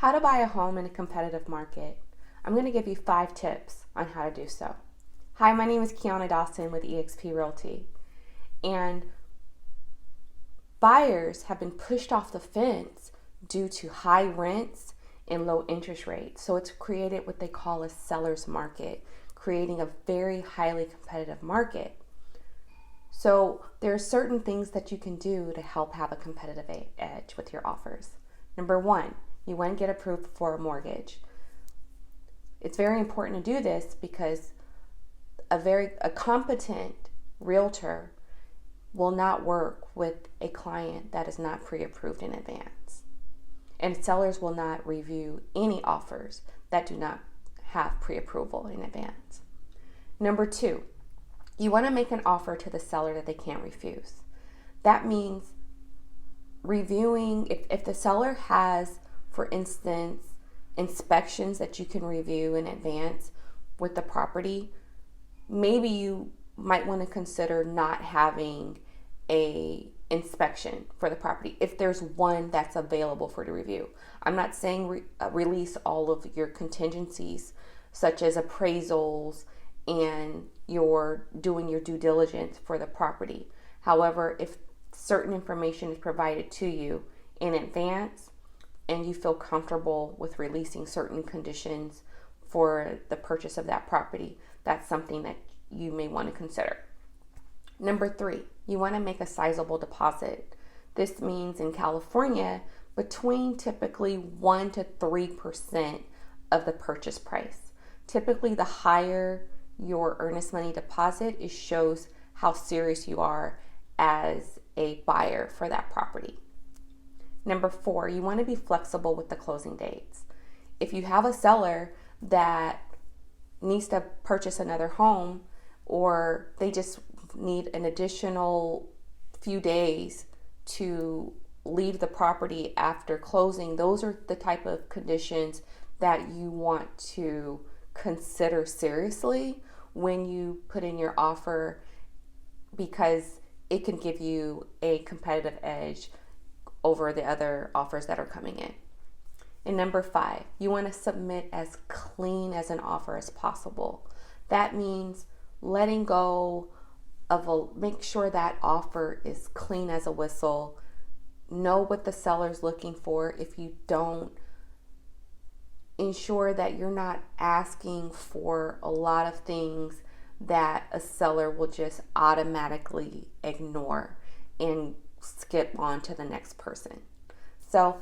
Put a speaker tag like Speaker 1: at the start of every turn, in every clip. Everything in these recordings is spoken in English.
Speaker 1: How to buy a home in a competitive market. I'm going to give you 5 tips on how to do so. Hi, my name is Kiana Dawson with eXp Realty, and buyers have been pushed off the fence due to high rents and low interest rates. So it's created what they call a seller's market, creating a very highly competitive market. So there are certain things that you can do to help have a competitive edge with your offers. Number 1, you want to get approved for a mortgage. It's very important to do this because a competent realtor will not work with a client that is not pre-approved in advance. And sellers will not review any offers that do not have pre-approval in advance. Number 2, you want to make an offer to the seller that they can't refuse. That means reviewing, if the seller has, for instance, inspections that you can review in advance with the property, maybe you might want to consider not having a inspection for the property if there's one that's available for the review. I'm not saying release all of your contingencies such as appraisals and you're doing your due diligence for the property. However, if certain information is provided to you in advance and you feel comfortable with releasing certain conditions for the purchase of that property, that's something that you may want to consider. Number 3, you want to make a sizable deposit. This means in California, between typically 1 to 3% of the purchase price. Typically, the higher your earnest money deposit, it shows how serious you are as a buyer for that property. Number 4, you want to be flexible with the closing dates. If you have a seller that needs to purchase another home, or they just need an additional few days to leave the property after closing, those are the type of conditions that you want to consider seriously when you put in your offer, because it can give you a competitive edge over the other offers that are coming in. And number 5, you want to submit as clean as an offer as possible. That means letting go of make sure that offer is clean as a whistle. Know what the seller's looking for. If you don't, ensure that you're not asking for a lot of things that a seller will just automatically ignore and skip on to the next person. So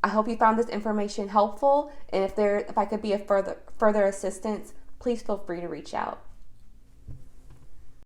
Speaker 1: I hope you found this information helpful, and if I could be a further assistance, please feel free to reach out.